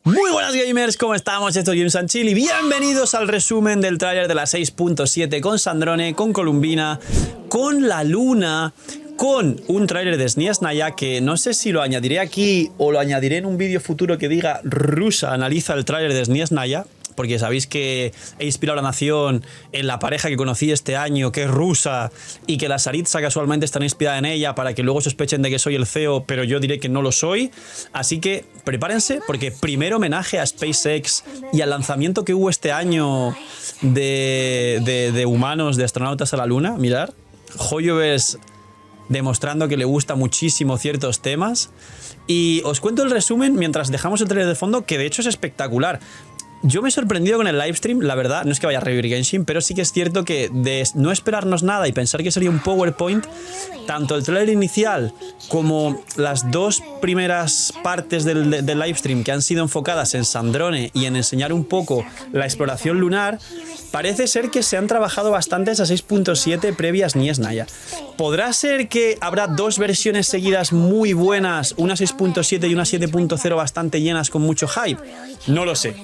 Muy buenas gamers, ¿cómo estamos? Esto es Games and Chill y bienvenidos al resumen del tráiler de la 6.7 con Sandrone, con Columbina, con la Luna, con un tráiler de SNES Naya que no sé si lo añadiré aquí o lo añadiré en un vídeo futuro que diga Rusa analiza el tráiler de SNES Naya, porque sabéis que he inspirado a la nación en la pareja que conocí este año, que es rusa, y que la Saritza casualmente está inspirada en ella para que luego sospechen de que soy el CEO, pero yo diré que no lo soy. Así que prepárense, porque primer homenaje a SpaceX y al lanzamiento que hubo este año de humanos, de astronautas a la Luna. Mirad, Joyovers demostrando que le gusta muchísimo ciertos temas. Y os cuento el resumen mientras dejamos el trailer de fondo, que de hecho es espectacular. Yo me he sorprendido con el livestream, la verdad, no es que vaya a revivir Genshin, pero sí que es cierto que de no esperarnos nada y pensar que sería un PowerPoint, tanto el trailer inicial como las dos primeras partes del livestream que han sido enfocadas en Sandrone y en enseñar un poco la exploración lunar, parece ser que se han trabajado bastante esa 6.7 previas SNES Naya. ¿Podrá ser que habrá dos versiones seguidas muy buenas, una 6.7 y una 7.0 bastante llenas con mucho hype? No lo sé.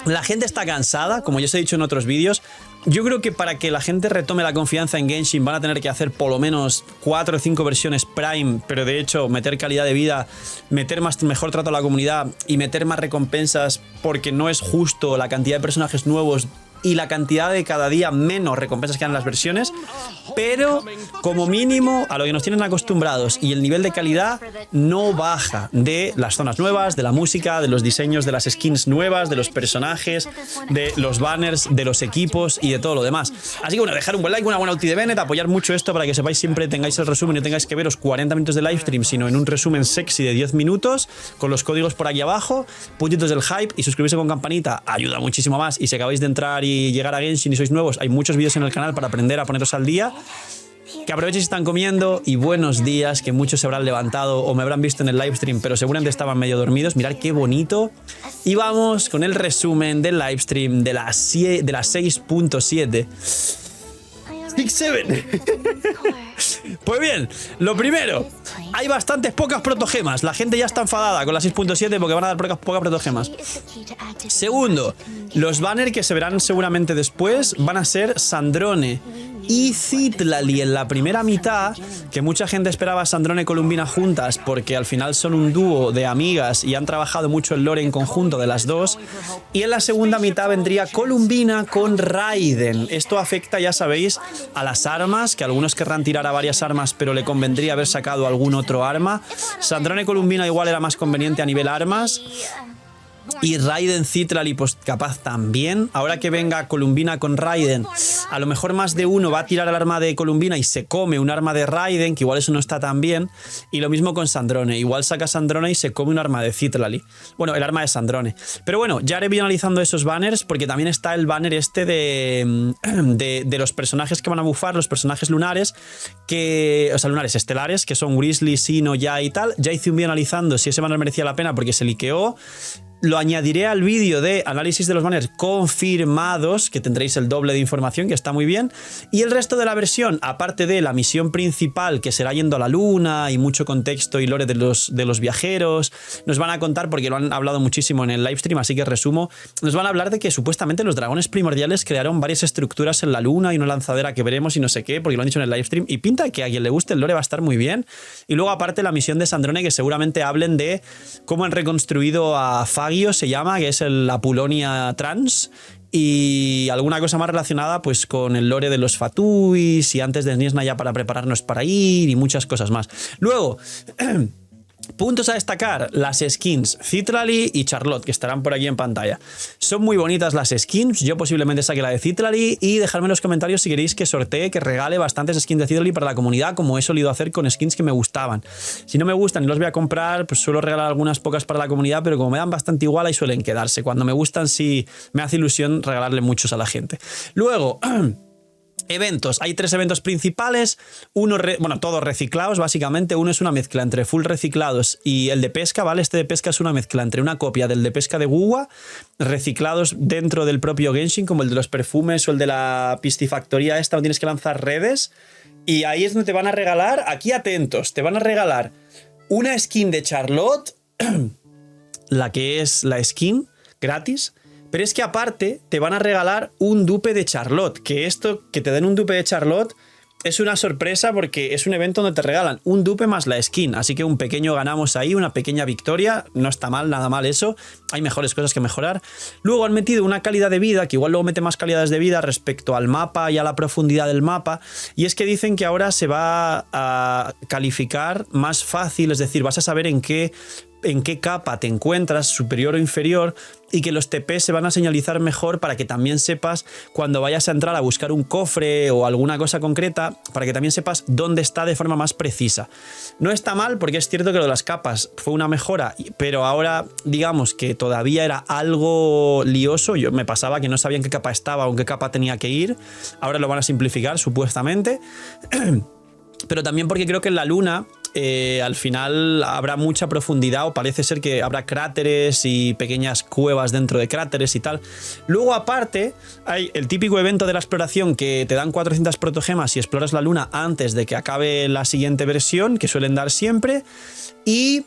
La gente está cansada, como ya os he dicho en otros vídeos. Yo creo que para que la gente retome la confianza en Genshin van a tener que hacer por lo menos 4 o 5 versiones Prime, pero de hecho meter calidad de vida, meter mejor trato a la comunidad y meter más recompensas, porque no es justo la cantidad de personajes nuevos y la cantidad de cada día menos recompensas que dan las versiones, pero como mínimo a lo que nos tienen acostumbrados y el nivel de calidad no baja de las zonas nuevas, de la música, de los diseños, de las skins nuevas, de los personajes, de los banners, de los equipos y de todo lo demás. Así que bueno, dejar un buen like, una buena ulti de Bennett, apoyar mucho esto para que sepáis, siempre tengáis el resumen y no tengáis que veros 40 minutos de livestream, sino en un resumen sexy de 10 minutos, con los códigos por aquí abajo, puntitos del hype y suscribirse con campanita, ayuda muchísimo más. Y si acabáis de entrar y llegar a Genshin y sois nuevos, hay muchos vídeos en el canal para aprender a poneros al día. Que aprovechéis si están comiendo y buenos días, que muchos se habrán levantado o me habrán visto en el livestream, pero seguramente estaban medio dormidos. Mirad qué bonito. Y vamos con el resumen del livestream de la 6.7. 6-7. Pues bien, lo primero, hay bastantes pocas protogemas. La gente ya está enfadada con la 6.7 porque van a dar pocas protogemas. Segundo, los banners que se verán seguramente después van a ser Sandrone y Citlali en la primera mitad, que mucha gente esperaba a Sandrone y Columbina juntas porque al final son un dúo de amigas y han trabajado mucho el lore en conjunto de las dos. Y en la segunda mitad vendría Columbina con Raiden. Esto afecta, ya sabéis, a las armas, que algunos querrán tirar a varias armas, pero le convendría haber sacado algún otro arma. Sandrone y Columbina igual era más conveniente a nivel armas. Y Raiden, Citlali, pues capaz también. Ahora que venga Columbina con Raiden, a lo mejor más de uno va a tirar el arma de Columbina y se come un arma de Raiden, que igual eso no está tan bien. Y lo mismo con Sandrone, igual saca Sandrone y se come un arma de Citlali. Bueno, el arma de Sandrone. Pero bueno, ya haré bien analizando esos banners, porque también está el banner este de los personajes que van a bufar, los personajes lunares, o sea, lunares estelares, que son Grizzly, Sino, Ya y tal. Ya hice un vídeo analizando si ese banner merecía la pena porque se liqueó. Lo añadiré al vídeo de análisis de los banners confirmados, que tendréis el doble de información, que está muy bien. Y el resto de la versión, aparte de la misión principal, que será yendo a la luna y mucho contexto y lore de los viajeros, nos van a contar, porque lo han hablado muchísimo en el livestream, así que resumo, nos van a hablar de que supuestamente los dragones primordiales crearon varias estructuras en la luna y una lanzadera que veremos y no sé qué, porque lo han dicho en el livestream, y pinta que a quien le guste el lore va a estar muy bien. Y luego aparte la misión de Sandrone, que seguramente hablen de cómo han reconstruido a Fagio, se llama, que es la Pulonia trans, y alguna cosa más relacionada pues con el lore de los Fatuis y antes de SNES Naya para prepararnos para ir y muchas cosas más. Luego puntos a destacar, las skins Citlali y Charlotte, que estarán por aquí en pantalla. Son muy bonitas las skins, yo posiblemente saque la de Citlali, y dejadme en los comentarios si queréis que sortee, que regale bastantes skins de Citlali para la comunidad, como he solido hacer con skins que me gustaban. Si no me gustan y los voy a comprar, pues suelo regalar algunas pocas para la comunidad, pero como me dan bastante igual, ahí suelen quedarse. Cuando me gustan sí me hace ilusión regalarle muchos a la gente. Luego eventos, hay 3 eventos principales, bueno, todos reciclados básicamente. Uno es una mezcla entre full reciclados y el de pesca, ¿vale? Este de pesca es una mezcla entre una copia del de pesca de Wuwa, reciclados dentro del propio Genshin, como el de los perfumes o el de la piscifactoría esta, donde tienes que lanzar redes, y ahí es donde te van a regalar, aquí atentos, te van a regalar una skin de Charlotte la que es la skin gratis. Pero es que aparte te van a regalar un dupe de Charlotte. Que esto, que te den un dupe de Charlotte, es una sorpresa porque es un evento donde te regalan un dupe más la skin. Así que un pequeño ganamos ahí, una pequeña victoria. No está mal, nada mal eso. Hay mejores cosas que mejorar. Luego han metido una calidad de vida, que igual luego mete más calidades de vida respecto al mapa y a la profundidad del mapa. Y es que dicen que ahora se va a calificar más fácil, es decir, vas a saber en qué capa te encuentras, superior o inferior, y que los TP se van a señalizar mejor para que también sepas cuando vayas a entrar a buscar un cofre o alguna cosa concreta, para que también sepas dónde está de forma más precisa. No está mal porque es cierto que lo de las capas fue una mejora, pero ahora digamos que todavía era algo lioso. Yo me pasaba que no sabía en qué capa estaba o en qué capa tenía que ir. Ahora lo van a simplificar supuestamente. Pero también porque creo que en la luna al final habrá mucha profundidad, o parece ser que habrá cráteres y pequeñas cuevas dentro de cráteres y tal. Luego aparte hay el típico evento de la exploración que te dan 400 protogemas y exploras la luna antes de que acabe la siguiente versión, que suelen dar siempre, y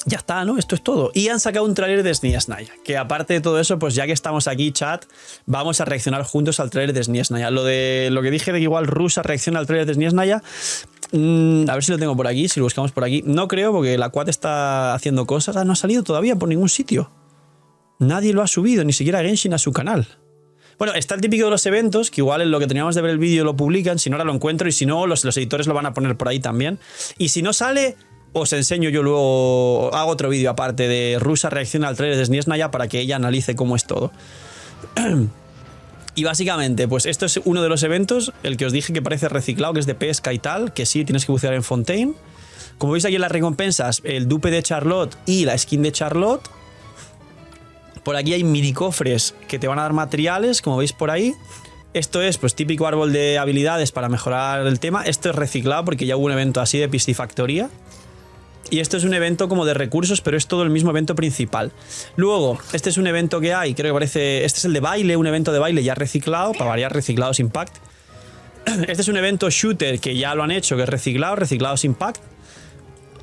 ya está, ¿no? Esto es todo. Y han sacado un tráiler de SNES Naya, que aparte de todo eso, pues ya que estamos aquí, chat, vamos a reaccionar juntos al tráiler de SNES Naya. Lo que dije de que igual Rusa reacciona al tráiler de SNES Naya, a ver si lo tengo por aquí, si lo buscamos por aquí. No creo, porque la Quad está haciendo cosas. No ha salido todavía por ningún sitio. Nadie lo ha subido, ni siquiera Genshin a su canal. Bueno, está el típico de los eventos, que igual en lo que teníamos de ver el vídeo lo publican, si no ahora lo encuentro, y si no, los editores lo van a poner por ahí también. Y si no sale, os enseño yo luego, hago otro vídeo aparte de Rusa reacciona al trailer de SNES Naya para que ella analice cómo es todo. Y básicamente, pues esto es uno de los eventos, el que os dije que parece reciclado, que es de pesca y tal, que sí, tienes que bucear en Fontaine. Como veis aquí en las recompensas, el dupe de Charlotte y la skin de Charlotte. Por aquí hay mini cofres que te van a dar materiales, como veis por ahí. Esto es pues típico árbol de habilidades para mejorar el tema. Esto es reciclado porque ya hubo un evento así de piscifactoría. Y esto es un evento como de recursos, pero es todo el mismo evento principal. Luego, este es un evento que hay, creo que parece... Este es el de baile, un evento de baile ya reciclado, para variar reciclados Impact. Este es un evento shooter que ya lo han hecho, que es reciclado, reciclados Impact.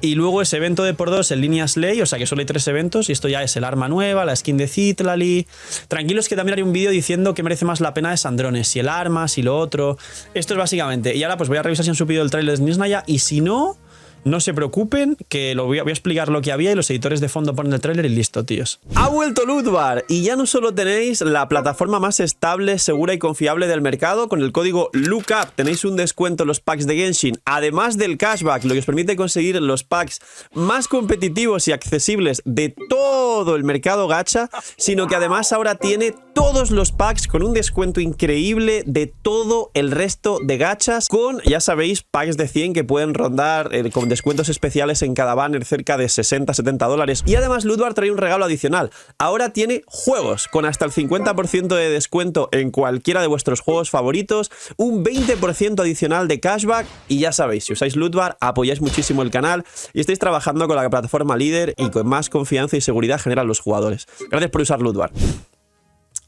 Y luego ese evento de por dos, el Línea Slay, o sea que solo hay 3 eventos, y esto ya es el arma nueva, la skin de Citlali. Tranquilos que también haré un vídeo diciendo que merece más la pena de Sandrones, si el arma, si lo otro. Esto es básicamente. Y ahora pues voy a revisar si han subido el trailer de SNES Naya, y si no... No se preocupen, que voy a explicar lo que había y los editores de fondo ponen el tráiler y listo, tíos. Ha vuelto Lootbar y ya no solo tenéis la plataforma más estable, segura y confiable del mercado. Con el código LOOKUP tenéis un descuento en los packs de Genshin, además del cashback, lo que os permite conseguir los packs más competitivos y accesibles de todo el mercado gacha, sino que además ahora tiene todos los packs con un descuento increíble de todo el resto de gachas, con, ya sabéis, packs de 100 que pueden rondar con descuentos especiales en cada banner cerca de 60-70 dólares. Y además Lootbar trae un regalo adicional. Ahora tiene juegos con hasta el 50% de descuento en cualquiera de vuestros juegos favoritos, un 20% adicional de cashback, y ya sabéis, si usáis Lootbar apoyáis muchísimo el canal y estáis trabajando con la plataforma líder y con más confianza y seguridad generan los jugadores. Gracias por usar Lootbar.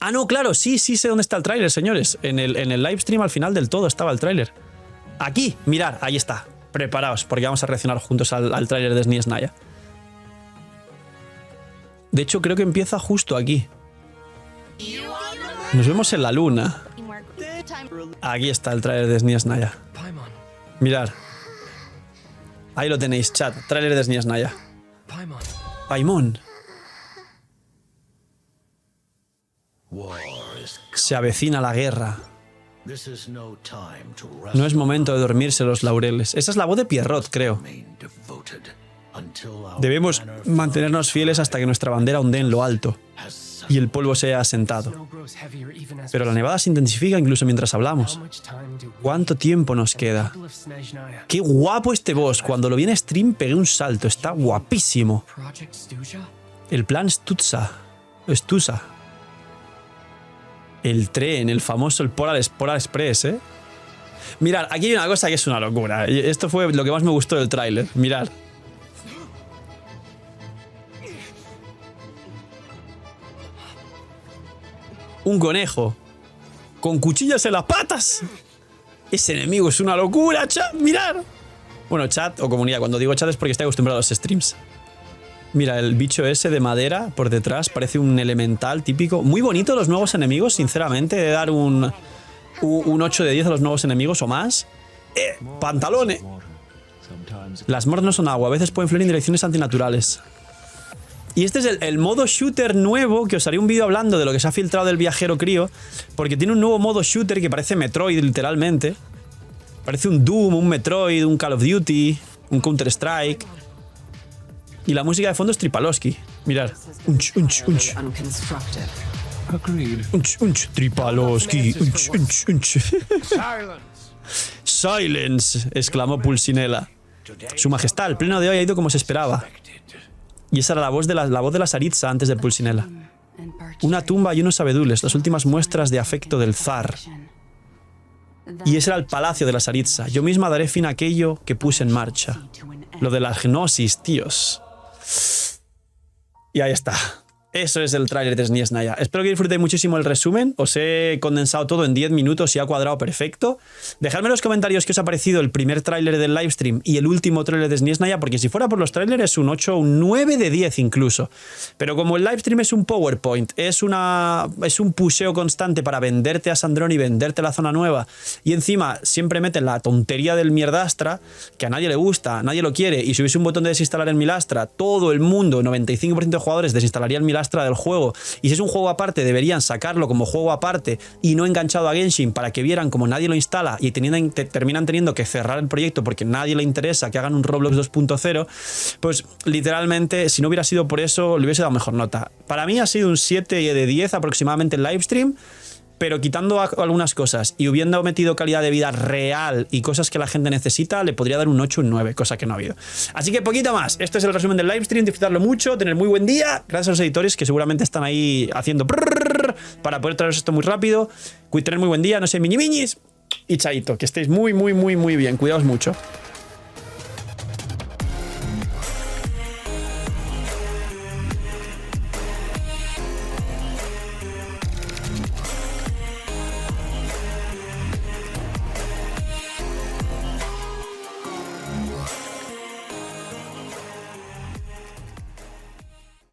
Ah, no, claro, sí sé dónde está el tráiler, señores. En el live stream al final del todo estaba el tráiler. Aquí, mirad, ahí está. Preparaos, porque vamos a reaccionar juntos al tráiler de SNES Naya. De hecho, creo que empieza justo aquí. Nos vemos en la luna. Aquí está el tráiler de SNES Naya. Mirad. Ahí lo tenéis, chat. Tráiler de SNES Naya. Paimon. Se avecina la guerra. No es momento de dormirse los laureles. Esa es la voz de Pierrot, creo. Debemos mantenernos fieles hasta que nuestra bandera ondee en lo alto y el polvo se haya asentado. Pero la nevada se intensifica incluso mientras hablamos. ¿Cuánto tiempo nos queda? ¡Qué guapo este boss! Cuando lo vi en stream pegué un salto. Está guapísimo. El plan Stusa. El tren, el famoso Polar Express, ¿eh? Mirad, aquí hay una cosa que es una locura. Esto fue lo que más me gustó del tráiler. Mirad. Un conejo con cuchillas en las patas. Ese enemigo es una locura, chat. Mirad. Bueno, chat o comunidad. Cuando digo chat es porque estoy acostumbrado a los streams. Mira, el bicho ese de madera por detrás parece un elemental típico. Muy bonito los nuevos enemigos, sinceramente. De dar un 8 de 10 a los nuevos enemigos o más. ¡Pantalones! Las Morts no son agua, a veces pueden fluir en direcciones antinaturales. Y este es el modo shooter nuevo, que os haré un vídeo hablando de lo que se ha filtrado del viajero crío, porque tiene un nuevo modo shooter que parece Metroid, literalmente. Parece un Doom, un Metroid, un Call of Duty, un Counter-Strike. Y la música de fondo es Tripalowski. Mirad. Unch, unch, unch. Unch, unch, Tripalowski. Unch, unch, unch. Silence, exclamó Pulsinella. Su majestad, el pleno de hoy ha ido como se esperaba. Y esa era la voz de la Saritza antes de Pulsinella. Una tumba y unos abedules, las últimas muestras de afecto del zar. Y ese era el palacio de la Saritza. Yo misma daré fin a aquello que puse en marcha. Lo de la gnosis, tíos. Y ahí está. Eso es el tráiler de SNES Naya. Espero que disfrutéis muchísimo el resumen. Os he condensado todo en 10 minutos y ha cuadrado perfecto. Dejadme en los comentarios qué os ha parecido el primer tráiler del livestream y el último tráiler de SNES Naya, porque si fuera por los tráilers es un 8 o un 9 de 10 incluso. Pero como el livestream es un PowerPoint, es un pusheo constante para venderte a Sandrón y venderte la zona nueva, y encima siempre meten la tontería del mierdastra, que a nadie le gusta, nadie lo quiere, y si hubiese un botón de desinstalar el Milastra, todo el mundo, 95% de jugadores, desinstalaría el Milastra del juego, y si es un juego aparte deberían sacarlo como juego aparte y no enganchado a Genshin, para que vieran como nadie lo instala y terminan teniendo que cerrar el proyecto porque nadie le interesa que hagan un Roblox 2.0, pues literalmente si no hubiera sido por eso le hubiese dado mejor nota. Para mí ha sido un 7 de 10 aproximadamente el livestream, pero quitando algunas cosas y hubiendo metido calidad de vida real y cosas que la gente necesita, le podría dar un 8 o un 9, cosa que no ha habido. Así que poquito más. Esto es el resumen del livestream. Disfrutarlo mucho, tener muy buen día. Gracias a los editores que seguramente están ahí haciendo para poder traeros esto muy rápido. Tener muy buen día, no sé, miñis. Y chaito, que estéis muy bien. Cuidaos mucho.